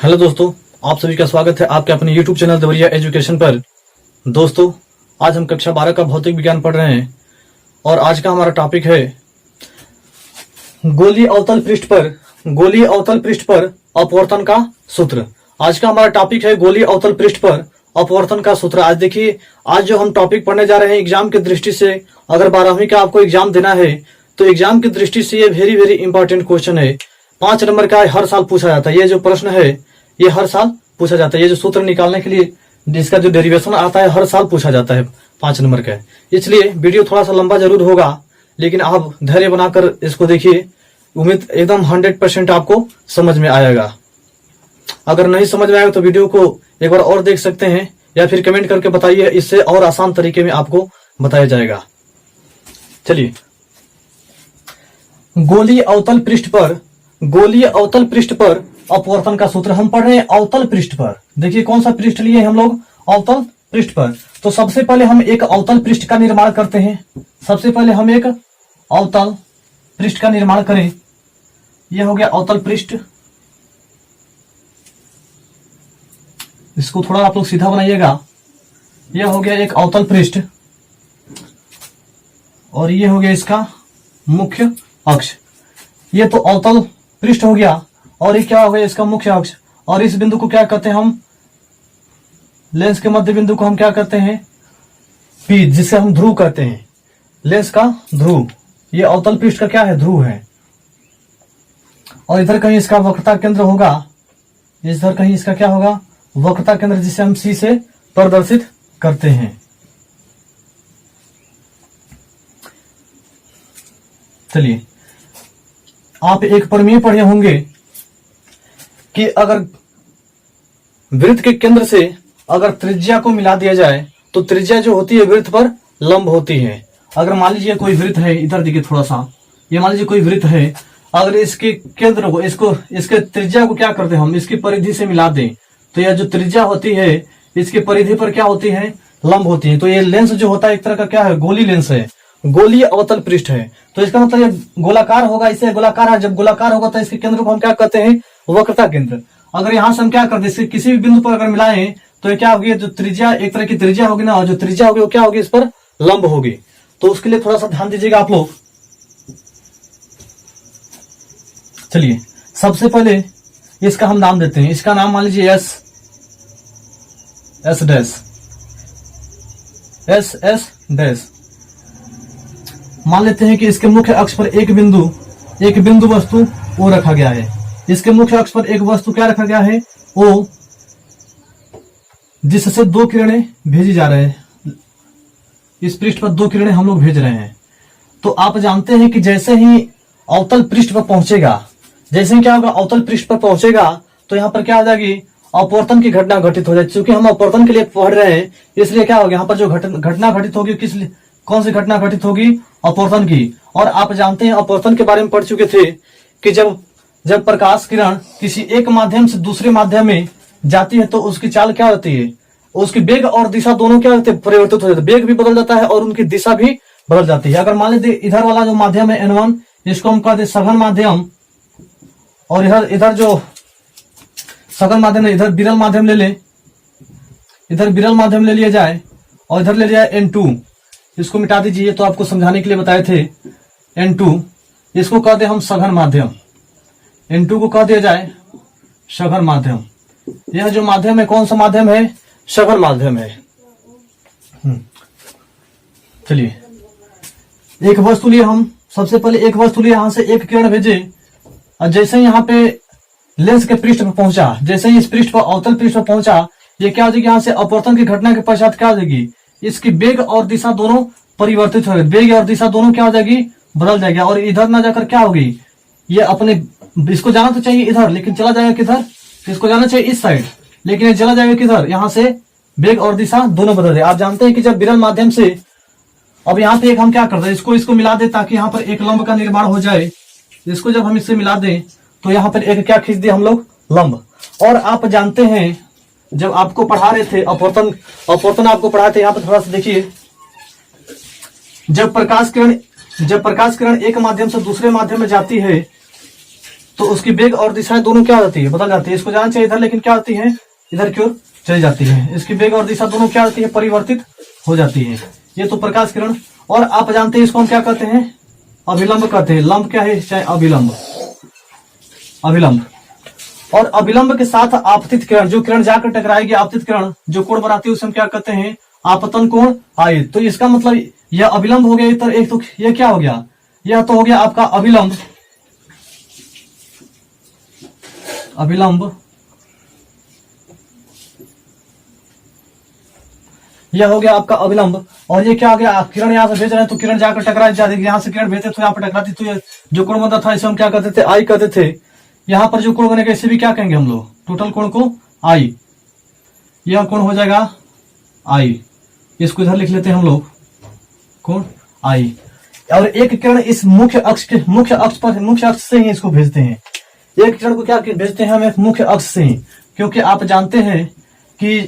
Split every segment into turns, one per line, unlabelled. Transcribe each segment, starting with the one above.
Hello दोस्तों, आप सभी का स्वागत है आपके अपने YouTube चैनल देवरिया एजुकेशन पर। दोस्तों, आज हम कक्षा 12 का भौतिक विज्ञान पढ़ रहे हैं और आज का हमारा टॉपिक है गोलीय अवतल पृष्ठ पर अपवर्तन का सूत्र। आज का हमारा टॉपिक है गोलीय अवतल पृष्ठ पर अपवर्तन का सूत्र। आज देखिए, आज जो हम टॉपिक पढ़ने जा रहे हैं एग्जाम की दृष्टि से, अगर 12वीं का आपको एग्जाम देना है तो एग्जाम की दृष्टि से ये वेरी वेरी इंपॉर्टेंट क्वेश्चन है। 5 नंबर का हर साल पूछा जाता है। ये जो प्रश्न है ये हर साल पूछा जाता है। ये जो सूत्र निकालने के लिए इसका जो डेरिवेशन आता है हर साल पूछा जाता है 5 नंबर का। इसलिए वीडियो थोड़ा सा लंबा जरूर होगा, लेकिन आप धैर्य बनाकर इसको देखिए। उम्मीद एकदम 100% आपको समझ में आएगा। अगर नहीं समझ में आएगा तो वीडियो को एक बार और देख सकते हैं या फिर कमेंट करके बताइए, इससे और आसान तरीके में आपको बताया जाएगा। चलिए, गोलीय अवतल पृष्ठ पर अपवर्तन का सूत्र हम पढ़ रहे हैं। अवतल पृष्ठ पर देखिए कौन सा पृष्ठ लिए हम लोग, अवतल पृष्ठ पर। तो सबसे पहले हम एक अवतल पृष्ठ का निर्माण करते हैं। सबसे पहले हम एक अवतल पृष्ठ का निर्माण करें। यह हो गया अवतल पृष्ठ। इसको थोड़ा आप लोग सीधा बनाइएगा। यह हो गया एक अवतल पृष्ठ और यह हो गया इसका मुख्य अक्ष। ये तो अवतल पृष्ठ हो गया और ये क्या हो गया इसका मुख्य अक्ष। और इस बिंदु को क्या कहते हैं हम, लेंस के मध्य बिंदु को हम क्या कहते हैं, P, जिसे हम ध्रुव कहते हैं। लेंस का ध्रुव, ये अवतल पृष्ठ का क्या है, ध्रुव है। और इधर कहीं इसका वक्रता केंद्र होगा। इधर कहीं इसका क्या होगा, वक्रता केंद्र, जिसे हम C से प्रदर्शित करते हैं। चलिए, आप एक प्रमेय पढ़े होंगे कि अगर वृत्त के केंद्र से अगर त्रिज्या को मिला दिया जाए तो त्रिज्या जो होती है वृत्त पर लंब होती है। अगर मान लीजिए कोई वृत्त है, इधर देखिए थोड़ा सा, ये मान लीजिए कोई वृत्त है, अगर इसके केंद्र को इसके त्रिज्या को क्या करते हैं हम, इसकी परिधि से मिला दें तो यह जो त्रिज्या होती है इसकी परिधि पर क्या होती है, लंब होती है। तो ये लेंस जो होता है एक तरह का क्या है, गोली लेंस है, गोलीय अवतल पृष्ठ है। तो इसका मतलब ये गोलाकार होगा, इसे गोलाकार है। जब गोलाकार होगा तो इसके केंद्र को हम क्या कहते हैं, वक्रता केंद्र। अगर यहां से हम क्या करते हैं, किसी भी बिंदु पर अगर मिलाएं तो ये क्या होगी, जो त्रिज्या एक तरह की त्रिज्या होगी ना, और जो त्रिज्या होगी वो क्या होगी, इस पर लंब होगी। तो उसके लिए थोड़ा सा ध्यान दीजिएगा आप लोग। चलिए, सबसे पहले इसका हम नाम देते हैं। इसका नाम मान लीजिए एस डैश। मान लेते हैं कि इसके मुख्य अक्ष पर एक बिंदु वस्तु O रखा गया है। इसके मुख्य अक्ष पर एक वस्तु क्या रखा गया है, O, जिससे 2 किरणें भेजी जा रहे हैं। इस पृष्ठ पर 2 किरणें हम लोग भेज रहे हैं। तो आप जानते हैं कि जैसे ही अवतल पृष्ठ पर पहुंचेगा, जैसे ही क्या होगा, अवतल पृष्ठ पर पहुंचेगा तो यहाँ पर क्या हो जाएगी, अपवर्तन की घटना घटित हो जाएगी। क्योंकि हम अपवर्तन के लिए पढ़ रहे हैं, इसलिए क्या होगा, यहाँ पर जो घटना घटित होगी, कौन सी घटना घटित होगी, अपवर्तन की। और आप जानते हैं, अपवर्तन के बारे में पढ़ चुके थे कि जब प्रकाश किरण किसी एक माध्यम से दूसरे माध्यम में जाती है तो उसकी चाल क्या होती है, उसकी वेग और दिशा दोनों क्या होते हैं, परिवर्तित हो जाते हैं। वेग भी बदल जाता है और उनकी दिशा भी बदल जाती है। अगर मान लीजिए इधर वाला जो माध्यम है N1, इसको हम कहते हैं सघन माध्यम, और इधर जो सघन माध्यम है, इधर विरल माध्यम ले ले, इधर विरल माध्यम ले लिया जाए और इधर ले लिया जाए N2। इसको मिटा दीजिए, तो आपको समझाने के लिए बताए थे। N2 इसको कहते हैं हम सघन माध्यम, N2 को कह दिया जाए सघन माध्यम। यह जो माध्यम है कौन सा माध्यम है, सघन माध्यम है। चलिए, एक वस्तु लिए हम, सबसे पहले एक वस्तु लिए, यहां से एक किरण भेजे और जैसे ही यहाँ पे लेंस के पृष्ठ पर पहुंचा, जैसे ही इस पृष्ठ पर, अवतल पृष्ठ पर पहुंचा, ये क्या हो जाएगी, यहाँ से अपवर्तन की घटना के पश्चात क्या हो जाएगी, इसकी वेग और दिशा दोनों परिवर्तित हो गई। वेग और दिशा दोनों क्या हो जाएगी, बदल जाएगी। और इधर ना जाकर क्या होगी, ये अपने, इसको जाना तो चाहिए इधर, लेकिन चला जाएगा किधर, इसको जाना चाहिए इस साइड, लेकिन ये चला जाएगा किधर, यहाँ से वेग और दिशा दोनों बदल जाए। आप जानते हैं कि जब विरल माध्यम से, अब यहाँ पे एक हम क्या करते हैं, इसको मिला दे ताकि यहाँ पर एक लंब का निर्माण हो जाए। इसको जब हम इससे मिला दें तो यहाँ पर एक क्या खींच दिए हम लोग, लंब। और आप जानते हैं जब आपको पढ़ा रहे थे अपवर्तन आपको पढ़ाए थे, यहाँ पर थोड़ा सा देखिए, जब प्रकाश किरण एक माध्यम से दूसरे माध्यम में जाती है तो उसकी वेग और दिशाएं दोनों क्या होती है, बदल जाती है। इसको जाना चाहिए इधर, लेकिन क्या होती है, इधर की ओर चली जाती है। इसकी वेग और दिशा दोनों क्या होती है, परिवर्तित हो जाती है। ये तो प्रकाश किरण। और आप जानते हैं इसको हम क्या कहते हैं, अभिलंब कहते हैं। लंब क्या है, चाहे अभिलंब, अभिलंब। और अभिलंब के साथ आपतित किरण, जो किरण जाकर टकराएगी, आपतित किरण जो कोण बनाती है उसे हम क्या कहते हैं, आपतन कोण आई। तो इसका मतलब यह अभिलंब हो गया। तो एक तो यह क्या हो गया, यह तो हो गया आपका अभिलंब, अभिलंब। यह हो गया आपका अभिलंब। और ये क्या हो गया, किरण यहाँ से भेज रहे हैं तो किरण जाकर टकरा जाती, यहाँ से किरण भेजते तो यहाँ पर टकराती, तो ये जो कोण बनता था इसे हम क्या कहते थे, आई कहते थे। यहाँ पर जो कोण बनेगा इसे भी क्या कहेंगे हम लोग, टोटल कोण को आई। यह कोण हो जाएगा आई, इसको इधर लिख लेते हैं हम लोग, कोण आई। और एक किरण इस मुख्य अक्ष पर, मुख्य अक्ष से ही इसको भेजते हैं। एक किरण को क्या भेजते हैं हम, एक मुख्य अक्ष से ही, क्योंकि आप जानते हैं कि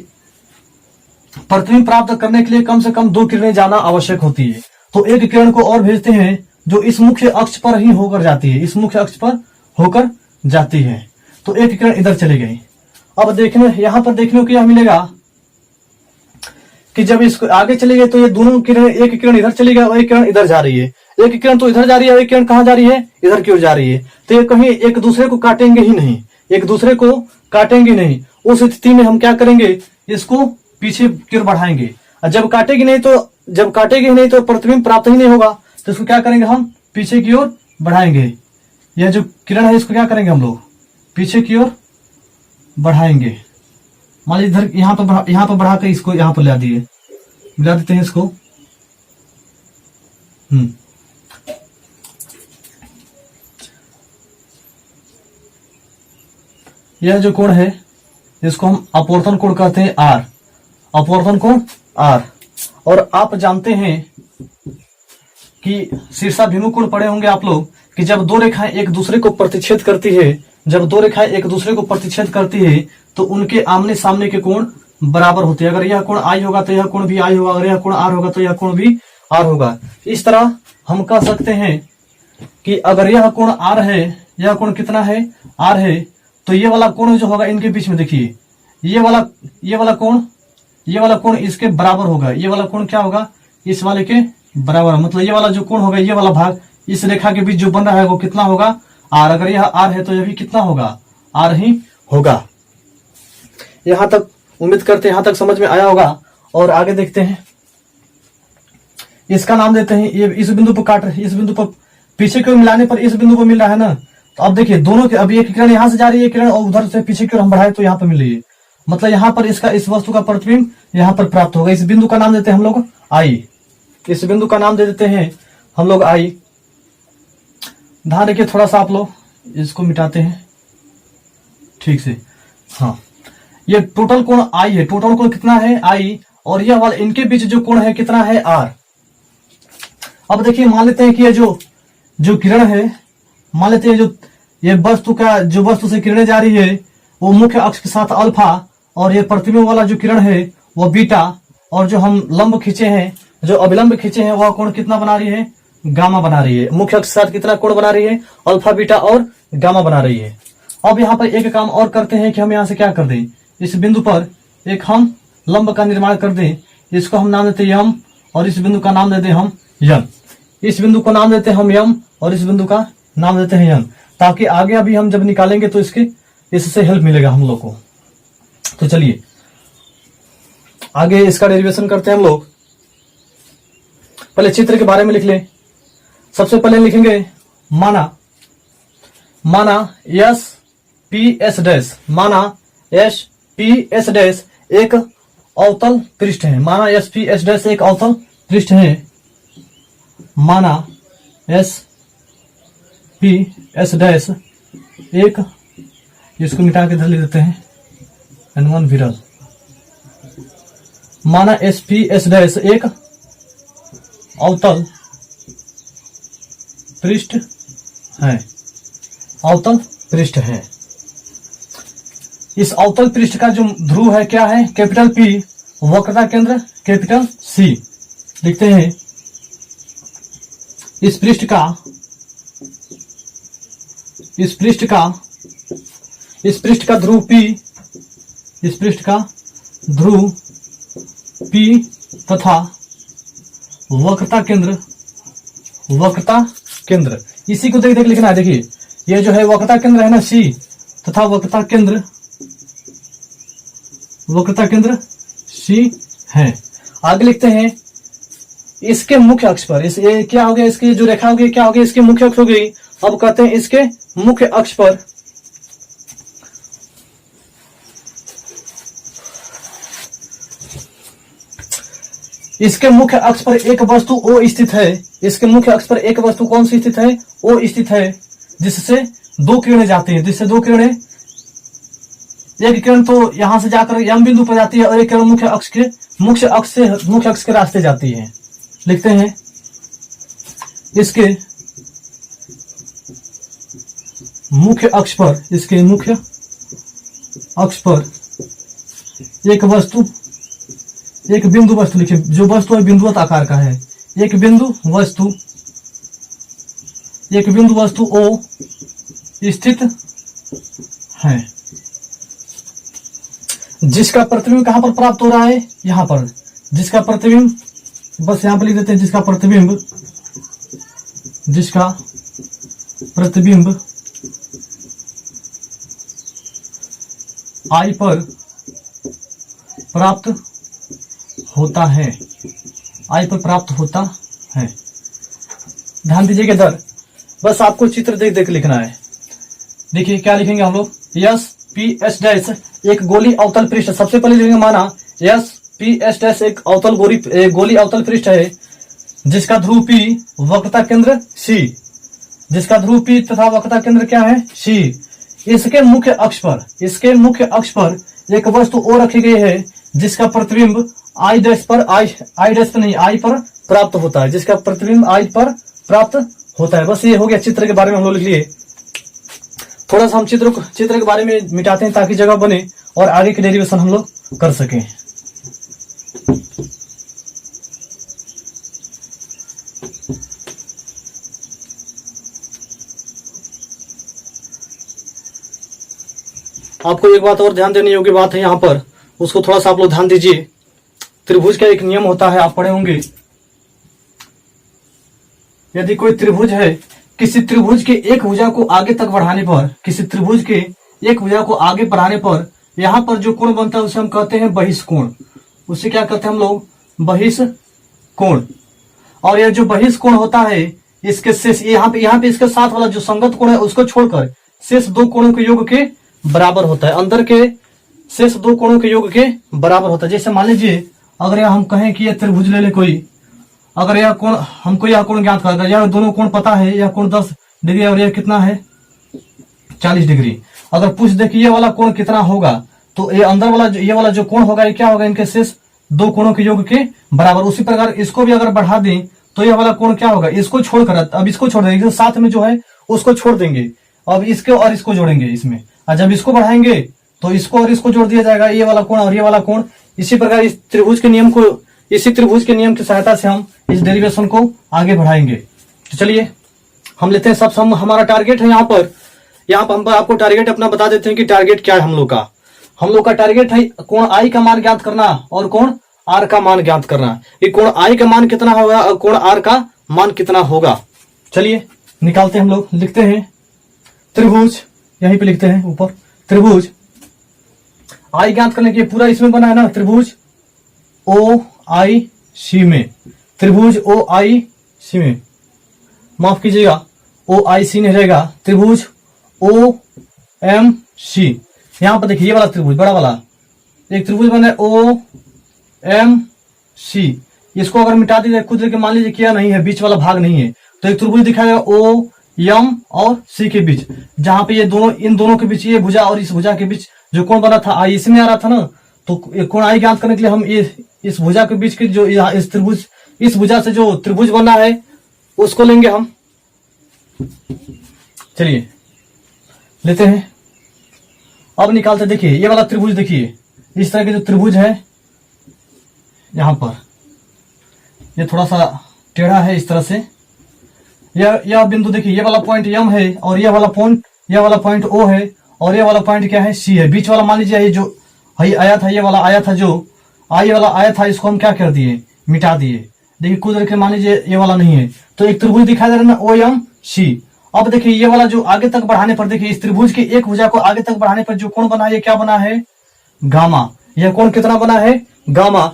प्रतिबिंब प्राप्त करने के लिए कम से कम 2 किरणें जाना आवश्यक होती है। तो एक किरण को और भेजते हैं जो इस मुख्य अक्ष पर ही होकर जाती है, इस मुख्य अक्ष पर होकर जाती है। तो एक किरण इधर चली गई। अब देखने, यहां पर देखने को क्या मिलेगा कि जब इसको आगे चली गई तो ये दोनों किरण, एक किरण इधर चली गई और एक किरण इधर जा रही है। एक किरण तो इधर जा रही है, एक किरण कहां जा रही है, इधर की ओर जा रही है। तो ये कहीं एक दूसरे को काटेंगे ही नहीं, एक दूसरे को काटेंगे नहीं। उस स्थिति में हम क्या करेंगे, इसको पीछे की ओर बढ़ाएंगे। और जब काटेगी नहीं तो प्रतिबिंब प्राप्त ही नहीं होगा। तो इसको क्या करेंगे, हम पीछे की ओर बढ़ाएंगे। यह जो किरण है इसको क्या करेंगे हम लोग, पीछे की ओर बढ़ाएंगे। मान लीजिए इधर यहाँ पर बढ़ाकर इसको यहाँ पर ला दिए, मिला देते हैं इसको। यह जो कोण है इसको हम अपवर्तन कोण कहते हैं, आर, अपवर्तन कोण आर। और आप जानते हैं कि शीर्षाभिमुख कोण पढ़े होंगे आप लोग कि जब 2 रेखाएं एक दूसरे को प्रतिच्छेद करती है, जब 2 रेखाएं एक दूसरे को प्रतिच्छेद करती है तो उनके आमने सामने के कोण बराबर होते हैं। अगर यह कोण आई होगा तो यह कोण भी आई होगा, अगर यह कोण आर होगा तो यह कोण भी आर होगा। इस तरह हम कह सकते हैं कि अगर यह कोण आर है, यह कोण कितना है, आर है, तो ये वाला कोण जो होगा इनके बीच में, देखिए ये वाला कोण इसके बराबर होगा। ये वाला कोण क्या होगा, इस वाले के बराबर। मतलब ये वाला जो कोण होगा, ये वाला भाग इस रेखा के बीच जो बन रहा है वो कितना होगा, आर। अगर यह आर है तो यह भी कितना होगा, आर ही होगा। यहां तक उम्मीद करते हैं यहां तक समझ में आया होगा। और आगे देखते हैं, इसका नाम देते हैं, ये इस बिंदु पर काट रहे, इस बिंदु पर पीछे की ओर मिलाने पर इस बिंदु पर मिल रहा है ना। तो अब देखिए दोनों के, अभी एक किरण यहां से जा रही है किरण, और उधर से पीछे की ओर हम बढ़ाए तो यहाँ पर मिल रही है। मतलब यहाँ पर इसका, इस वस्तु का प्रतिबिंब यहाँ पर प्राप्त होगा। इस बिंदु का नाम देते हैं हम लोग आई, इस बिंदु का नाम दे देते हैं हम लोग आई। ध्यान रखिए थोड़ा सा, आप लोग इसको मिटाते हैं ठीक से। हाँ, ये टोटल कोण आई है, टोटल कोण कितना है, आई। और यह वाला इनके बीच जो कोण है कितना है, आर। अब देखिए मान लेते हैं कि ये जो किरण है, मान लेते हैं ये वस्तु से किरणें जा रही है वो मुख्य अक्ष के साथ अल्फा, और ये प्रतिबिंब वाला जो किरण है वो बीटा, और जो हम लंब खींचे हैं, जो अभिलंब खींचे हैं वह कोण कितना बना रही है, गामा बना रही है। मुख्य अक्ष के साथ कितना कोण बना रही है, अल्फा, बीटा और गामा बना रही है। अब यहाँ पर एक काम और करते हैं कि हम यहाँ से क्या कर दें, इस बिंदु पर एक हम लंब का निर्माण कर दें। इसको हम नाम देते हैं यम, और इस बिंदु का नाम देते हैं हम यम। इस बिंदु को नाम देते हैं हम यम, और इस बिंदु का नाम देते हैं यम, ताकि आगे अभी हम जब निकालेंगे तो इससे हेल्प मिलेगा हम लोग को। तो चलिए आगे इसका डेरिवेशन करते हैं हम लोग। पहले चित्र के बारे में लिख लें। सबसे पहले लिखेंगे माना एस पी एस डैश, माना एस पी एस डैश एक अवतल पृष्ठ है। माना एस पी एस डैश एक अवतल पृष्ठ है। माना एस पी एस डैश एक, इसको मिटा के इधर लिख देते हैं N1 विरल। माना एस पी एस डैश एक अवतल पृष्ठ है, अवतल पृष्ठ है। इस अवतल पृष्ठ का जो ध्रुव है क्या है, कैपिटल P, वक्रता केंद्र कैपिटल C। लिखते हैं इस पृष्ठ का इस पृष्ठ का ध्रुव P, इस पृष्ठ का ध्रुव P तथा वक्रता केंद्र इसी को देख लिखना है। देखिए ये जो है वक्रता केंद्र है ना C तथा वक्रता केंद्र C है। आगे लिखते हैं इसके मुख्य अक्ष पर, इस ये क्या हो गया, इसकी जो रेखा हो गई क्या हो गई, इसकी मुख्य अक्ष हो गई। अब कहते हैं इसके मुख्य अक्ष पर एक वस्तु O स्थित है। इसके मुख्य अक्ष पर एक वस्तु कौन सी स्थित है, O स्थित है, जिससे दो किरणें जाती हैं, एक किरण तो यहां से जाकर M बिंदु पर जाती है और एक किरण मुख्य अक्ष के रास्ते जाती है। लिखते हैं इसके मुख्य अक्ष पर एक बिंदु वस्तु लिखिए, जो वस्तु है बिंदुवत आकार का है। एक बिंदु वस्तु O स्थित है, जिसका प्रतिबिंब कहां पर प्राप्त हो रहा है, यहां पर। जिसका प्रतिबिंब बस यहां पर लिख देते हैं, जिसका प्रतिबिंब I पर प्राप्त होता है। ध्यान दीजिएगा इधर, बस आपको चित्र देख लिखना है। देखिए क्या लिखेंगे हम लोग, यस पी एस डैश एक गोली अवतल पृष्ठ। सबसे पहले लिखेंगे माना यस पी एस डैश एक गोली अवतल पृष्ठ है, जिसका ध्रुव P वक्रता केंद्र C, जिसका ध्रुव P तथा वक्रता केंद्र क्या है C। इसके मुख्य अक्ष पर एक वस्तु O रखी गई है, जिसका प्रतिबिंब I पर प्राप्त होता है, जिसका प्रतिबिंब I पर प्राप्त होता है। बस ये हो गया, चित्र के बारे में हम लोग लिख लिए। थोड़ा सा हम चित्र के बारे में मिटाते हैं ताकि जगह बने और आगे की डेरिवेशन हम लोग कर सकें। आपको एक बात और ध्यान देने योग्य बात है यहाँ पर, उसको थोड़ा सा आप लोग ध्यान दीजिए। त्रिभुज का एक नियम होता है, आप पढ़े होंगे। यदि कोई त्रिभुज है, किसी त्रिभुज के एक भुजा को आगे तक बढ़ाने पर, यहाँ पर जो कोण बनता है उसे हम कहते हैं बहिष्कोण। उसे क्या कहते हैं हम लोग, बहिष्कोण। और यह जो बहिष्कोण होता है, इसके शेष यहाँ पे इसके साथ वाला जो संगत कोण है उसको छोड़कर शेष दो कोणों के योग के बराबर होता है। अंदर के शेष दो कोणों के योग के बराबर होता है। जैसे मान लीजिए अगर यह हम कहें कि यह त्रिभुज ले ले कोई, अगर यह कोण, हमको यह कोण ज्ञात करना, यह दोनों कोण पता है, यह कोण 10 डिग्री और यह कितना है 40 डिग्री। अगर पूछ दे कि ये वाला कोण कितना होगा, तो ये अंदर वाला ये वाला जो कोण होगा ये क्या होगा, इनके शेष दो कोणों के योग के बराबर। उसी प्रकार इसको भी अगर बढ़ा दें तो यह वाला कोण क्या होगा, इसको छोड़कर, अब इसको छोड़ देंगे, साथ में जो है उसको छोड़ देंगे, अब इसको और इसको जोड़ेंगे इसमें। और जब इसको बढ़ाएंगे तो इसको और इसको जोड़ दिया जाएगा, ये वाला कोण और ये वाला कोण। इसी प्रकार इसी त्रिभुज के नियम की सहायता से हम इस डेरिवेशन को आगे बढ़ाएंगे। तो चलिए हम लेते हैं सब हमारा टारगेट है यहाँ पर हम आपको टारगेट अपना बता देते हैं कि टारगेट क्या है हम लोग का टारगेट है कोण I का मान ज्ञात करना और कोण R का मान ज्ञात करना। कि कोण I का मान कितना होगा और कोण R का मान कितना होगा। चलिए निकालते हैं हम लोग। लिखते हैं त्रिभुज, यहीं पे लिखते हैं ऊपर, त्रिभुज I ज्ञात करने के पूरा इसमें बना है ना, त्रिभुज OIC में, त्रिभुज OIC में, माफ कीजिएगा OIC नहीं रहेगा, त्रिभुज OMC। यहां पर देखिए ये वाला त्रिभुज, बड़ा वाला एक त्रिभुज बना है OMC। इसको अगर मिटा दीजिए, खुद लेके मान लीजिए किया नहीं है, बीच वाला भाग नहीं है, तो एक त्रिभुज दिखाएगा OM और C के बीच, जहां पे ये दोनों, इन दोनों के बीच, ये भुजा और इस भुजा के बीच जो कोण बना था I इसमें आ रहा था ना, तो कोण I ज्ञात करने के लिए हम इस भुजा के बीच की जो इस भुजा से जो त्रिभुज बना है उसको लेंगे हम। चलिए लेते हैं, अब निकालते। देखिए ये वाला त्रिभुज, देखिए इस तरह के जो त्रिभुज है यहां पर, ये थोड़ा सा टेढ़ा है इस तरह से। यह बिंदु देखिए, ये वाला पॉइंट M है और यह वाला ये वाला पॉइंट O है और ये वाला पॉइंट क्या है, C है। बीच वाला मान लीजिए ये जो आया था, ये वाला आया था, जो आई वाला आया था, इसको हम क्या कर दिए, मिटा दिए। देखिए कुछ के मान लीजिए ये वाला नहीं है, तो एक त्रिभुज दिखाई दे रहा है ना, OMC। अब देखिए ये वाला जो आगे तक बढ़ाने पर, देखिए इस त्रिभुज की एक भुजा को आगे तक बढ़ाने पर जो कोण बना है, ये क्या बना है, गामा। यह कोण कितना बना है, गामा।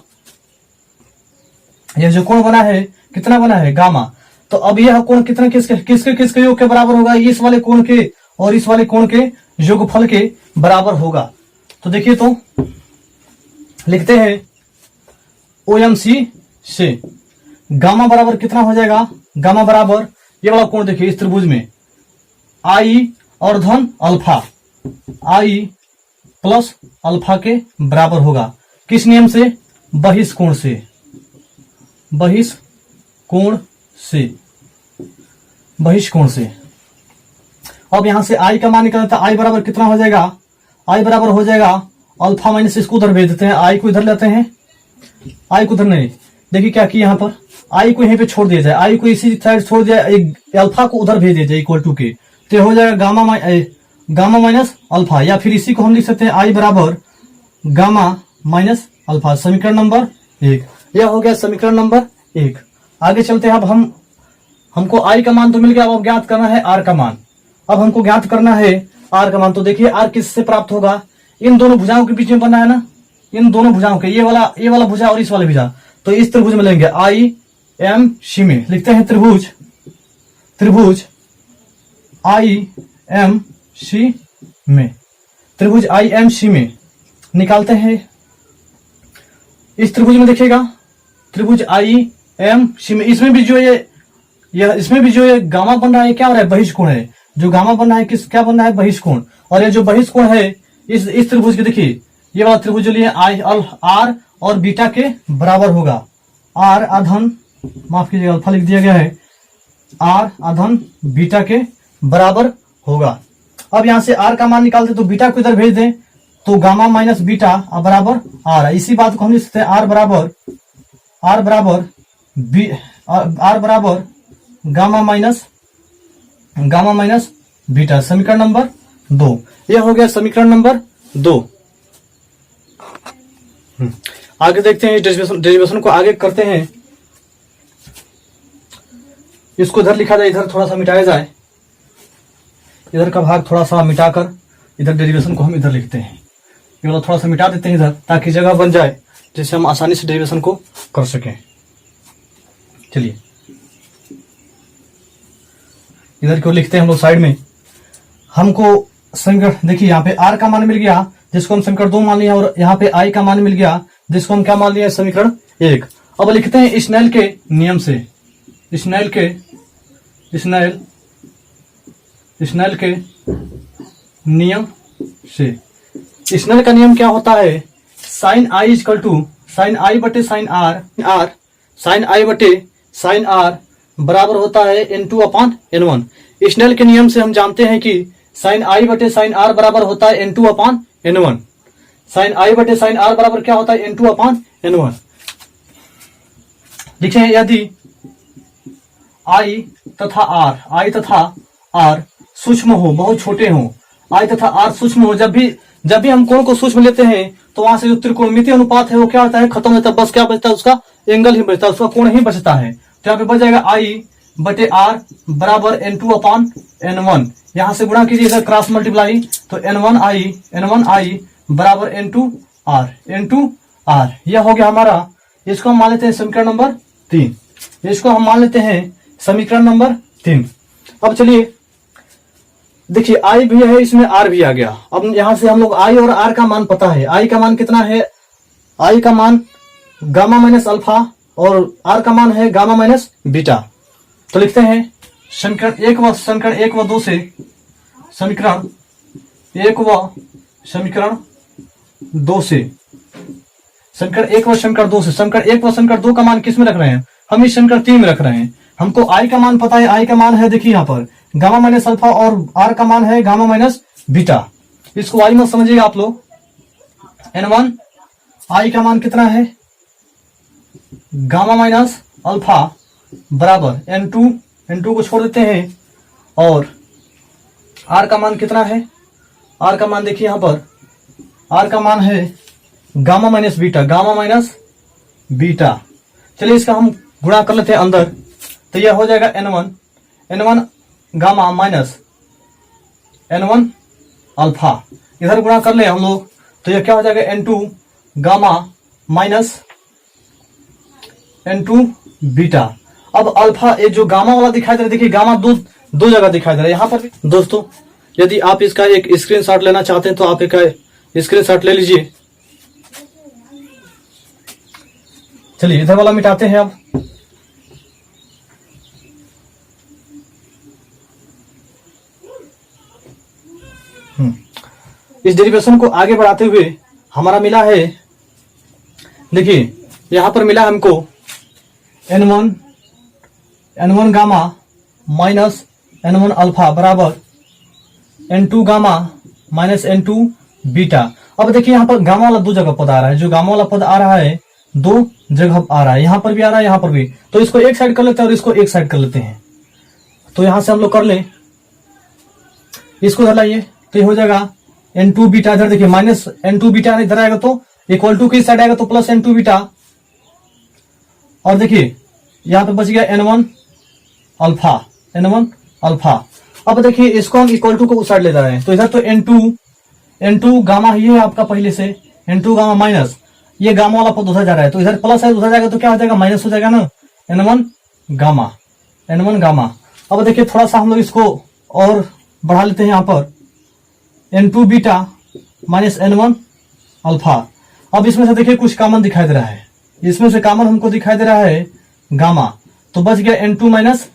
यह जो कोण बना है कितना बना है, गामा। तो अब यह कोण कितना किसके योग के बराबर होगा, इस वाले कोण के और इस वाले कोण के योगफल के बराबर होगा। तो देखिए, तो लिखते हैं OMC से गामा बराबर कितना हो जाएगा, गामा बराबर ये वाला कोण देखिए इस त्रिभुज में I और धन अल्फा, I प्लस अल्फा के बराबर होगा। किस नियम से, बहिष्कोण से, बहिष्कोण से, बहिष्कोण से। अब यहां से I का मान निकलना था, I बराबर कितना हो जाएगा, I बराबर हो जाएगा अल्फा माइनस, इसको उधर भेज देते हैं, I को इधर लेते हैं, I को उधर नहीं। देखिए क्या किया, यहां पर I को यहीं पे छोड़ दिया जाए, I को इसी साइड छोड़ दिया, एक अल्फा को उधर भेज दिया जाए इक्वल टू के, तो हो जाएगा गामा माइनस अल्फा, या फिर इसी को हम लिख सकते हैं I बराबर गामा माइनस अल्फा। समीकरण नंबर 1 यह हो गया, समीकरण नंबर 1। आगे चलते हैं। अब हमको I का मान तो मिल गया, अब ज्ञात करना है R का मान। अब हमको ज्ञात करना है R का मान। तो देखिए R किससे प्राप्त होगा, इन दोनों भुजाओं के बीच में बना है ना, इन दोनों भुजाओं के, ये वाला भुजा और इस वाले भुजा, तो इस त्रिभुज में लेंगे IMC में, लिखते हैं त्रिभुज IMC में, त्रिभुज IMC में निकालते हैं। इस त्रिभुज में देखिएगा, त्रिभुज IMC में, इसमें भी जो इसमें भी जो ये गामा बन रहा है, क्या हो रहा है, बहिष्कोण है। जो गामा बन रहा है क्या बन रहा है, बहिष्कोण। और ये जो बहिष्कोण है इस त्रिभुज के, देखिए ये वाला त्रिभुज जो लिए R और बीटा के बराबर होगा। R आधन, माफ कीजिएगा अल्फा लिख दिया गया है, R आधन बीटा के बराबर होगा। अब यहां से R का मान निकालते तो बीटा को इधर भेज दें, तो गामा माइनस बीटा बराबर R। इसी बात को हम लिख सकते हैं R बराबर गामा माइनस बीटा। समीकरण नंबर 2 यह हो गया, समीकरण नंबर 2। आगे देखते हैं, डेरिवेशन को आगे करते हैं। इसको इधर लिखा जाए, इधर थोड़ा सा मिटाया जाए, इधर का भाग थोड़ा सा मिटाकर इधर डेरिवेशन को हम इधर लिखते हैं। ये वाला थोड़ा सा मिटा देते हैं इधर, ताकि जगह बन जाए जिससे हम आसानी से डेरिवेशन को कर सकें। चलिए इधर क्यों लिखते हैं हम लोग साइड में। हमको समीकरण देखिए, यहाँ पे R का मान मिल गया जिसको हम समीकरण 2 मान लिया, और यहाँ पे I का मान मिल गया जिसको हम क्या मान लिया, समीकरण 1। अब लिखते हैं स्नेल के नियम से, स्नेल के नियम से। स्नेल का नियम क्या होता है, sine I equal to sine I बटे साइन R, साइन I बटे साइन R बराबर होता है N2 अपान N1। स्नेल के नियम से हम जानते हैं कि साइन I बटे साइन R बराबर होता है N2 upon N1। Sine I बटे साइन R बराबर क्या होता है, N2 अपान N1। लिखें, यदि I तथा R सूक्ष्म हो, बहुत छोटे हो, I तथा R सूक्ष्म हो, जब भी हम कोण को सूक्ष्म लेते हैं तो वहां से जो त्रिकोणमितीय अनुपात है वो क्या होता है, खत्म होता है। बस क्या बचता है, उसका एंगल ही बचता है, उसका कोण ही बचता है। तो यहाँ पे बच जाएगा I बटे R बराबर N2 अपान N1। यहां से गुणा कीजिए, इधर क्रॉस मल्टीप्लाई, तो N1I बराबर N2 R। यह हो गया हमारा, इसको हम मान लेते हैं समीकरण नंबर 3। इसको हम मान लेते हैं समीकरण नंबर 3। अब चलिए देखिए, I भी है, इसमें R भी आ गया। अब यहां से हम लोग I और R का मान पता है। I का मान कितना है, I का मान गामा माइनस अल्फा और R का मान है गामा माइनस बीटा। तो लिखते हैं समीकरण 1 व समीकरण 1 व 2 से, समीकरण 1 व समीकरण 2 से, समीकरण 1 व समीकरण 2 से, समीकरण 1 व समीकरण 2 का मान किस में रख रहे हैं, हम इस समीकरण 3 में रख रहे हैं। हमको I का मान पता है, I का मान है देखिए यहाँ पर गामा माइनस अल्फा, और R का मान है गामा माइनस बीटा। इसको I मत समझिएगा आप लोग। N1 I का मान कितना है, गामा माइनस अल्फा बराबर N2 को छोड़ देते हैं, और आर का मान कितना है, आर का मान देखिए यहां पर, आर का मान है gamma minus beta, gamma minus beta. चलिए इसका हम गुणा कर लेते हैं अंदर, तो यह हो जाएगा n1 gamma minus n1 alpha. इधर गुणा कर ले हम लोग तो यह क्या हो जाएगा n2 gamma minus n2 beta. अब अल्फा ये जो गामा वाला दिखाई दे रहा है, देखिए गामा दो जगह दिखाई दे रहा है यहां पर भी। दोस्तों यदि आप इसका एक स्क्रीनशॉट लेना चाहते हैं तो आप एक स्क्रीनशॉट ले लीजिए। चलिए इधर वाला मिटाते हैं अब। इस डेरिवेशन को आगे बढ़ाते हुए हमारा मिला है, देखिए यहां पर मिला हमको n1 gamma minus n1 alpha बराबर n2 gamma minus n2 beta. अब देखिए यहां पर गामा वाला दो जगह पद आ रहा है, जो गामा वाला पद आ रहा है दो जगह आ रहा है, यहां पर भी आ रहा है यहां पर भी। तो इसको एक साइड कर लेते हैं और इसको एक साइड कर लेते हैं। तो यहां से हम लोग कर लें, इसको इधर लाइए तो ये हो जाएगा n2 बीटा। इधर देखिए माइनस n2 बीटा इधर आएगा तो इक्वल टू की साइड आएगा तो प्लस n2 बीटा। और देखिए यहां पे बच गया n1 अल्फा। अब देखिए इसको हम इक्वल टू को उस साइड ले जा रहे हैं, तो इधर तो n2 गामा ये है आपका पहले से, n2 गामा माइनस ये गामा वाला पद उधर जा रहा है, तो इधर प्लस है उधर जाएगा तो क्या हो जाएगा माइनस हो जाएगा ना, n1 गामा। अब देखिए थोड़ा सा हम लोग इसको और बढ़ा लेते हैं यहां पर, n2 beta minus n1 alpha. अब इसमें से देखिए कुछ कॉमन दिखाई दे रहा है, इसमें से कॉमन हमको दिखाई दे रहा है गामा, तो बच गया n2 माइनस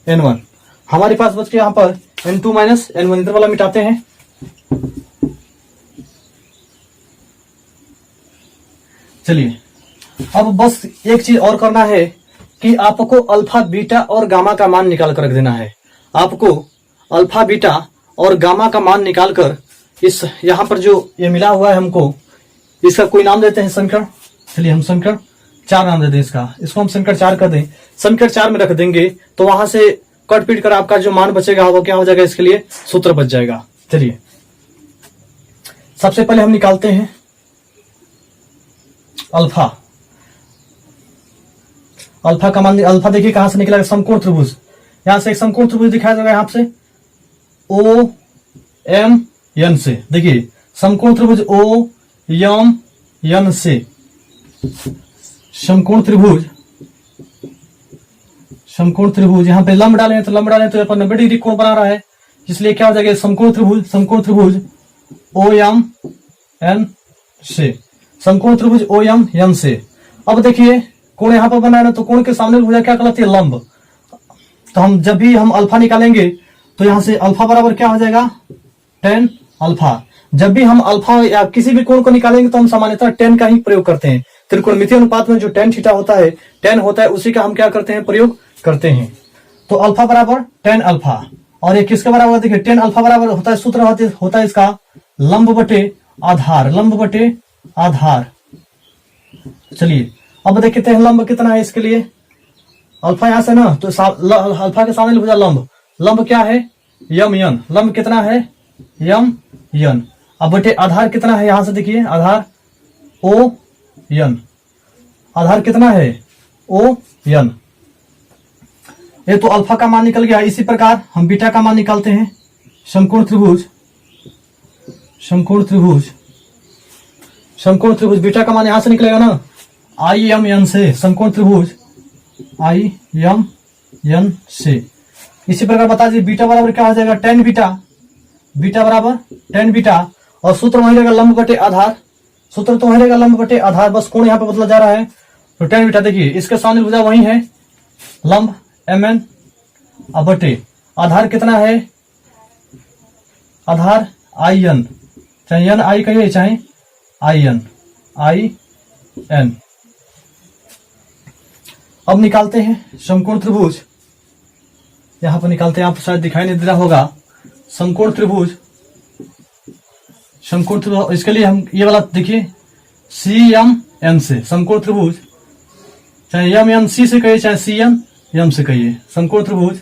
n1। हमारे पास बच गया यहां पर n2 माइनस n1। इधर वाला मिटाते हैं। चलिए अब बस एक चीज और करना है कि आपको अल्फा बीटा और गामा का मान निकाल कर रख देना है। आपको अल्फा बीटा और गामा का मान निकालकर इस यहां पर जो ये मिला हुआ है हमको, इसका कोई नाम देते हैं समीकरण। चलिए हम समीकरण 4 नाम देते हैं इसको हम समीकरण 4 कर दें, समीकरण 4 में रख देंगे तो वहां से कट पीट कर आपका जो मान बचेगा वो क्या हो जाएगा, इसके लिए सूत्र बच जाएगा। चलिए सबसे पहले हम निकालते हैं अल्फा का मान। अल्फा देखिए कहां से निकलेगा, समकोण त्रिभुज, यहां से एक समकोण त्रिभुज दिखाया जाएगा यहां से OMN से। देखिए समकोण त्रिभुज OMN से, समकोण त्रिभुज यहां पे लंब डालें तो यहाँ पर 90 डिग्री कोण बना रहा है, इसलिए क्या हो जाएगा समकोण त्रिभुज OMN से, समकोण त्रिभुज OMN से। अब देखिए कोण यहां पर बना है ना, तो कोण के सामने भुजा क्या कहलाती है, लंब। तो हम जब भी हम अल्फा निकालेंगे तो यहां से अल्फा बराबर क्या हो जाएगा, tan अल्फा। जब भी हम अल्फा या किसी भी कोण को निकालेंगे तो हम सामान्यतः tan का ही प्रयोग करते हैं। त्रिकोणमितीय अनुपात में जो tan थीटा होता है, tan होता है, उसी का हम क्या करते हैं, प्रयोग करते हैं। तो अल्फा बराबर tan अल्फा, और ये किसके बराबर, देखिए tan अल्फा बराबर होता है, सूत्र होता है इसका लंब बटे आधार। चलिए अब देखते हैं लंब कितना है इसके लिए। अल्फा यहां से ना, तो अल्फा के सामने भुजा लंब क्या है, यम। लंब कितना है, यम। अब बटे आधार कितना है, यहां से देखिए आधार ON, आधार कितना है ON। ये तो अल्फा का मान निकल गया। इसी प्रकार हम बीटा का मान निकालते हैं। समकोण त्रिभुज बीटा का मान यहां से निकलेगा ना, IMN से, समकोण त्रिभुज IMN से। इसी प्रकार बता दीजिए बीटा बराबर क्या हो जाएगा, tan बीटा बराबर tan बीटा, और सूत्र वही रहेगा लंब बटे आधार, सूत्र तो वही रहेगा लंब बटे आधार, बस कोण यहाँ पे बदला जा रहा है। तो tan बीटा देखिए इसके सामने भुजा वही है लंब MN, अब बटे आधार कितना है, आधार IN, चाहे n I कहिए चाहे IN। अब निकालते हैं समकोण त्रिभुज, यहां पर निकालते हैं, आप शायद दिखाई नहीं दे रहा होगा, समकोण त्रिभुज। इसके लिए हम ये वाला देखिए CMN से, समकोण त्रिभुज, चाहे MNC से कहिए चाहे CMN से कहिए, समकोण त्रिभुज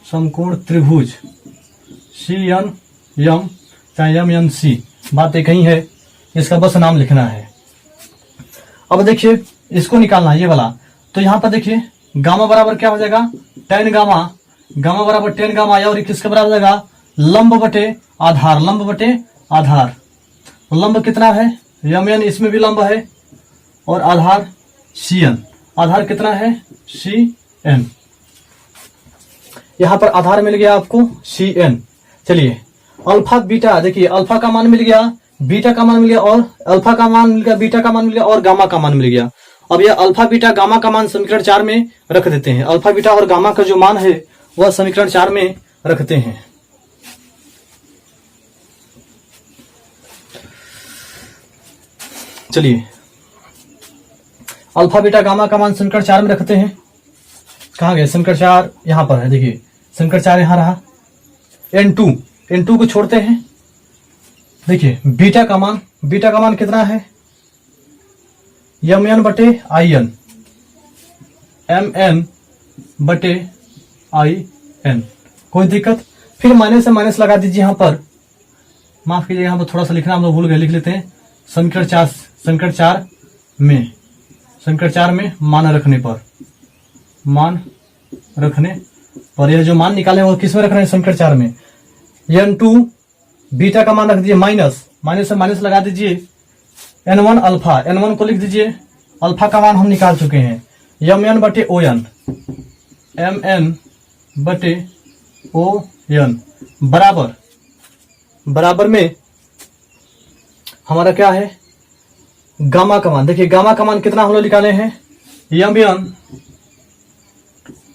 समकोण त्रिभुज CN M चाहे MNC, बात एक ही है, इसका बस नाम लिखना है। अब देखिए इसको निकालना है ये वाला, तो यहां पर देखिए गामा बराबर क्या हो जाएगा, tan गामा, गामा बराबर tan गामा आया, और किसके बराबर हो जाएगा, लंब बटे आधार, लंब बटे आधार। लंब कितना है MN, इसमें भी लंब है, और आधार CN, आधार कितना है CN, यहां पर आधार मिल गया आपको CN। चलिए अल्फा बीटा, देखिए अल्फा का मान मिल गया, बीटा का मान मिल गया, और अल्फा का मान मिल गया, बीटा का मान मिल गया, और गामा का मान मिल गया। अब यह अल्फा बीटा गामा का मान समीकरण 4 में रख देते हैं। अल्फा बीटा और गामा का जो मान है वह समीकरण 4 में रखते हैं। चलिए अल्फा बीटा गामा का मान समीकरण 4 में रखते हैं। कहां गए समीकरण 4, यहां पर है, देखिए समीकरण 4 यहां रहा। N2 को छोड़ते हैं, देखिए बीटा का मान कितना है, MN बटे IN, MN बटे IN, कोई दिक्कत। फिर माइनस से माइनस लगा दीजिए, यहां पर माफ कीजिए, यहां पर थोड़ा सा लिखना हम लोग भूल गए, लिख लेते हैं। समीकरण 4 में मान रखने पर यह जो मान निकाले वो किस में रख रहे हैं, समीकरण 4 में। N2 बीटा का मान रख दीजिए माइनस से माइनस लगा दीजिए, N1 अल्फा, N1 को लिख दीजिए, अल्फा का मान हम निकाल चुके हैं, MN बटे ON, MN बटे ON बराबर में हमारा क्या है, गामा का मान। देखिए गामा का मान कितना हम लोग निकाले हैं, MN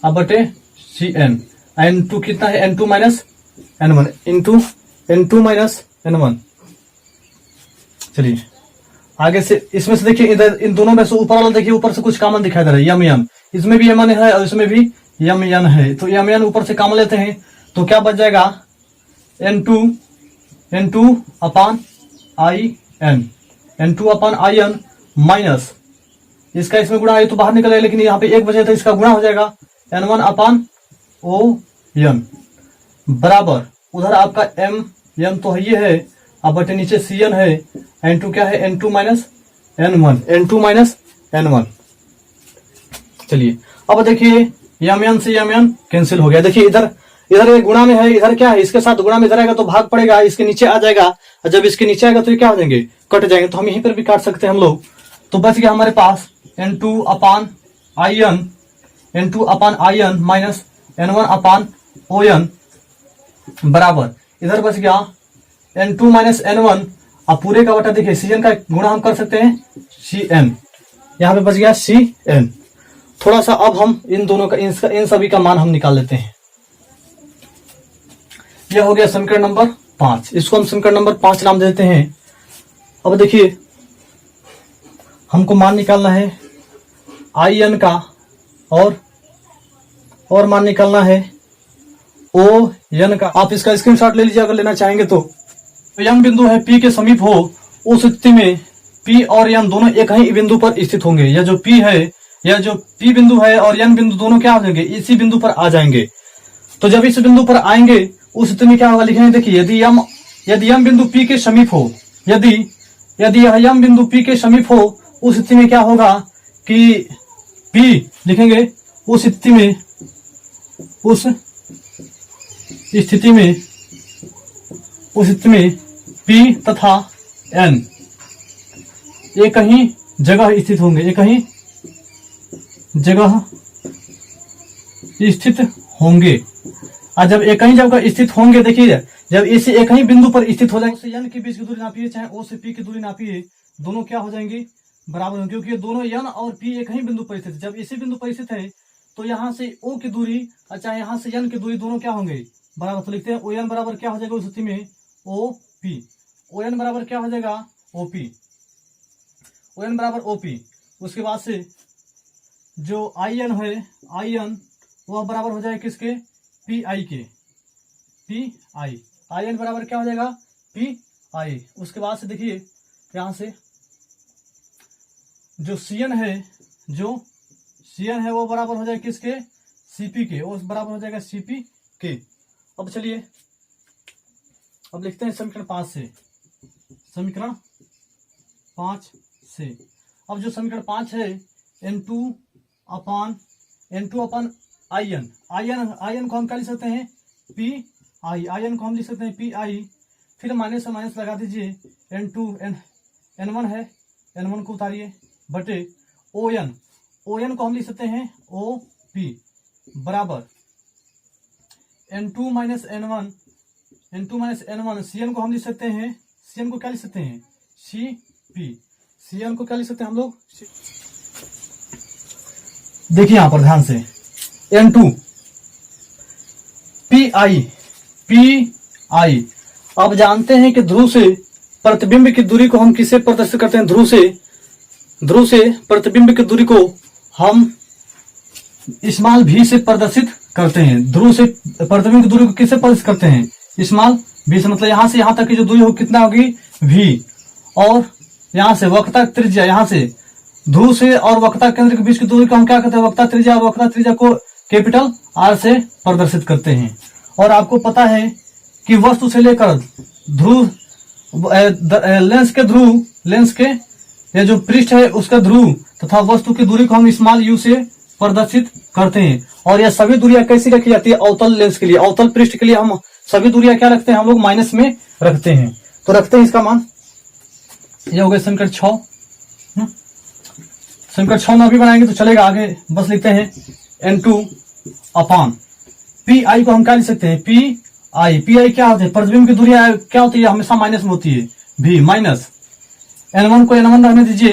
अब बटे CN, N2 कितना है, N2 minus N1 into N2 minus N1। चलिए आगे से इसमें से देखिए, इधर इन दोनों में से ऊपर वाला देखिए, ऊपर से कुछ कॉमन दिखाई दे रहा है, MN, इसमें भी MN है और इसमें भी MN है, तो MN ऊपर से कॉमन लेते हैं, तो क्या बच जाएगा, N2 अपान IN माइनस इसका इसमें गुणा है तो बाहर निकलेगा, लेकिन यहाँ पे एक बचे तो इसका गुणा हो जाएगा, N1 अपान ON बराबर, उधर आपका M तो ये है, अब बटे नीचे CN है, N2 क्या है, N2 माइनस N1। चलिए अब देखिए MN से MN कैंसिल हो गया। देखिए इधर ये गुणा में है, इधर क्या है, इसके साथ गुणा में इधर आएगा तो भाग पड़ेगा, इसके नीचे आ जाएगा, और जब इसके नीचे आएगा तो ये क्या हो जाएंगे, कट जाएंगे, तो हम यहीं पर भी काट सकते हैं हम लोग। तो बच गया हमारे पास N2 upon IN minus N1 upon ON बराबर, इधर बच गया N2 माइनस N1, अब पूरे का बटा देखिए CN का गुणा हम कर सकते हैं CN, यहाँ पे बच गया CN। थोड़ा सा अब हम इन दोनों का इन सभी का मान हम निकाल लेते हैं। यह हो गया समीकरण नंबर 5, इसको हम समीकरण नंबर 5 नाम देते हैं। अब देखिए हमको मान निकालना है IN का, और मान निकालना है ON का। आप इसका स्क्रीनशॉट ले लीजिए अगर लेना चाहेंगे तो M बिंदु है P के समीप हो, उस स्थिति में P और M दोनों एक ही बिंदु पर स्थित होंगे। यह जो P है, यह जो P बिंदु है और N बिंदु दोनों क्या हो जाएंगे, इसी बिंदु पर आ जाएंगे। तो जब इस बिंदु पर आएंगे उस स्थिति में क्या होगा, लिखेंगे देखिए, यदि M बिंदु P के समीप हो, यदि यह M बिंदु P के समीप हो, उस स्थिति में क्या होगा कि P लिखेंगे, उस स्थिति में P तथा N एक ही जगह स्थित होंगे, एक ही जगह स्थित होंगे। और जब एक ही जगह स्थित होंगे, देखिए जब इसी एक ही बिंदु पर स्थित हो जाएंगे, से N के बीच की दूरी नापिए, चाहे O से P की दूरी नापिए, दोनों क्या हो जाएंगे, बराबर होंगे, क्योंकि दोनों N और P एक ही बिंदु पर स्थित है। जब इसी बिंदु पर स्थित है तो यहाँ से O की दूरी और चाहे यहाँ से N की दूरी दोनों क्या होंगे, बराबर। तो लिखते हैं ON बराबर क्या हो जाएगा उस स्थिति में, ON बराबर क्या हो जाएगा, ON बराबर OP। उसके बाद से जो IN है, वह बराबर हो जाएगा किसके, PI के, IN बराबर क्या हो जाएगा, PI। उसके बाद से देखिए यहां से जो CN है वो बराबर हो जाएगा किसके, CP के, वो बराबर हो जाएगा CP के। अब चलिए अब लिखते हैं समीकरण 5 से, समीकरण 5 से। अब जो समीकरण 5 है N2 अपान आई एन को हम क्या लिख सकते हैं पी आई, आई एन को हम लिख सकते हैं पी आई, फिर माइनस से माइनस लगा दीजिए, N1 है, N1 को उतारिए बटे ओ एन को हम लिख सकते हैं ओ पी बराबर N2 minus N1 C N को हम लिख सकते हैं, सी एन को क्या लिख सकते हैं सी पी, सी एन को क्या लिख सकते हैं हम लोग। देखिए यहां पर ध्यान से N2 पी आई। अब जानते हैं कि ध्रुव से प्रतिबिंब की दूरी को हम किससे प्रदर्शित करते हैं, ध्रुव से प्रतिबिंब की दूरी को हम स्मॉल v से प्रदर्शित करते हैं। ध्रुव से प्रतिबिंब की दूरी को किससे प्रदर्शित करते हैं स्मॉल v से, मतलब यहां से यहां तक की जो दूरी हो कितना होगी v, और यहां से वक्रता त्रिज्या, यहां से ध्रुव से और वक्रता केंद्र के बीच की दूरी को हम क्या करते हैं वक्रता त्रिज्या, और वक्रता त्रिज्या को कैपिटल R से प्रदर्शित करते हैं। और आपको पता है कि वस्तु से लेकर ध्रुव लेंस के ये जो पृष्ठ है उसका ध्रुव तथा वस्तु की दूरी को हम स्मॉल u से प्रदर्शित करते हैं। और यह सभी दूरियां कैसी रखी जाती है अवतल लेंस के लिए, अवतल पृष्ठ के लिए हम सभी दूरियां क्या रखते हैं हम लोग माइनस में रखते हैं। तो रखते हैं इसका मान, यह हो गया समीकरण 6। समीकरण 6 में अभी बनाएंगे तो चलेगा, आगे बस लिखते हैं N2 अपान पी आई को हम क्या लिख सकते हैं पी आई क्या होती है प्रतिबिंब की दूरी क्या होती है हमेशा माइनस में होती है भी, माइनस N1 को N1 रहने दीजिए,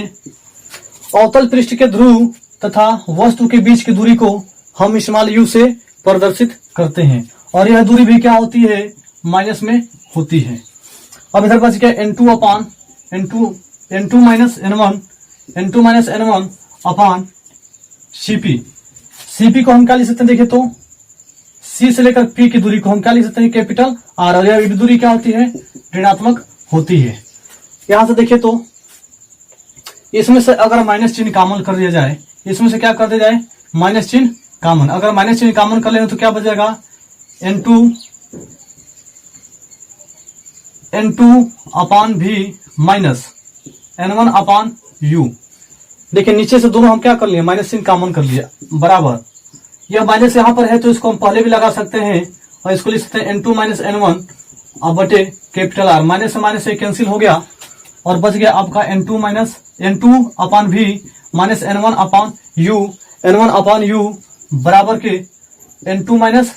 अवतल पृष्ठ के ध्रुव तथा वस्तु के बीच की दूरी को हम स्मॉल u से प्रदर्शित करते हैं, और यह दूरी भी क्या होती है माइनस में होती है। अब इधर बच गया N2 अपान N2 माइनस N1 अपान CP को हम क्या लिख सकते हैं, देखिए तो C से लेकर P की दूरी को हम क्या लिख सकते हैं कैपिटल R, और यह दूरी क्या होती है ऋणात्मक होती है। यहां से देखिए तो इसमें से अगर माइनस चिन्ह कॉमन कर दिया जाए, इसमें से क्या कर दिया जाए माइनस चिन्ह कॉमन, अगर माइनस चिन्ह कॉमन कर लेंगे तो क्या बचेगा N2 अपान V माइनस N1 अपान U। देखिए नीचे से दोनों हम क्या कर लिए माइनस चिन्ह कॉमन कर लिया बराबर, यह माइनस यहाँ पर है तो इसको हम पहले भी लगा सकते हैं और इसको लिख सकते हैं N2 माइनस N1 अब बटे कैपिटल R, माइनस से माइनस से कैंसिल हो गया और बच गया आपका N2 अपान V माइनस N1 अपान U बराबर के N2 माइनस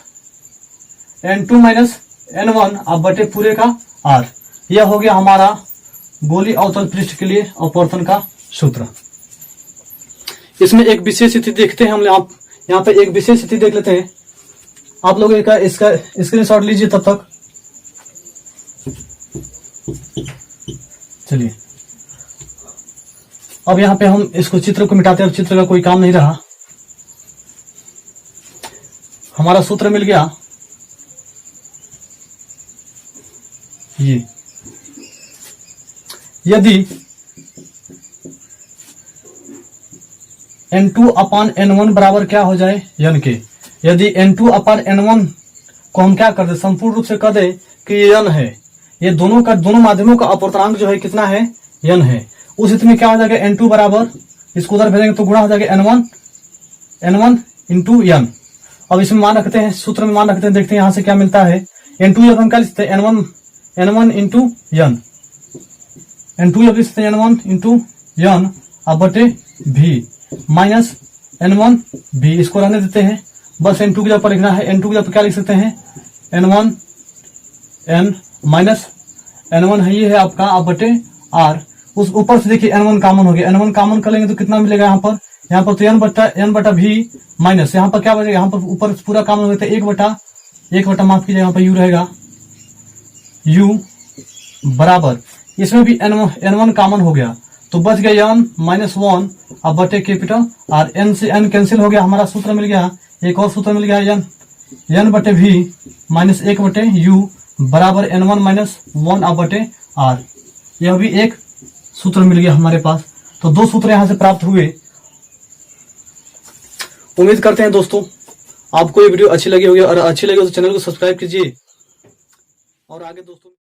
N1 अब बटे पूरे का R। यह हो गया हमारा गोली अवतल पृष्ठ के लिए अपवर्तन का सूत्र। इसमें एक विशेष स्थिति देखते हैं हम, यहाँ पे एक विशेष स्थिति देख लेते हैं। आप लोग इसका स्क्रीनशॉट लीजिए तब तक। चलिए अब यहाँ पे हम इसको चित्र को मिटाते हैं, अब चित्र का कोई काम नहीं रहा, हमारा सूत्र मिल गया ये, यदि N2 अपान N1 बराबर क्या हो जाए n के, यदि N2 अपान N1 को हम क्या कर दे संपूर्ण रूप से कह दे कि ये n है, ये दोनों माध्यमों का अपवर्तनांक जो है कितना है n है, उस स्थिति में क्या हो जाएगा N2 बराबर, इसको उधर भेजेंगे तो गुणा हो जाएगा N1 इंटू n। अब इसमें मान रखते हैं, सूत्र में मान रखते हैं, देखते हैं यहां से क्या मिलता है। N2 जब हम क्या लिखते हैं N1 इंटू n, N2 जब लिखते हैं N1 इंटू n अब बटे V माइनस N1 V, इसको रहने देते हैं, बस N2 की जगह पर लिखना है। N2 की जगह पर क्या लिख सकते हैं N1 n माइनस N1 है ये है आपका अब बटे R, उस ऊपर से देखिए N1 कॉमन हो गया, N1 कॉमन कर लेंगे तो कितना मिलेगा यहाँ पर तो n बटा V माइनस यहाँ पर क्या बचेगा, यहाँ पर ऊपर पूरा कॉमन हो गया एक बटा माफ कीजिए यहाँ पर U रहेगा, U बराबर इसमें भी N1 कॉमन हो गया तो बच गया n माइनस 1 अब बटे कैपिटल R, n से n कैंसिल हो गया, हमारा सूत्र मिल गया, एक और सूत्र मिल गया n बटे V माइनस 1 बटे U बराबर N1 माइनस 1 अब बटे R। यह भी एक सूत्र मिल गया हमारे पास, तो दो सूत्र यहां से प्राप्त हुए। उम्मीद करते हैं दोस्तों आपको ये वीडियो अच्छी लगी होगी और अच्छी लगी हो तो चैनल को सब्सक्राइब कीजिए और आगे दोस्तों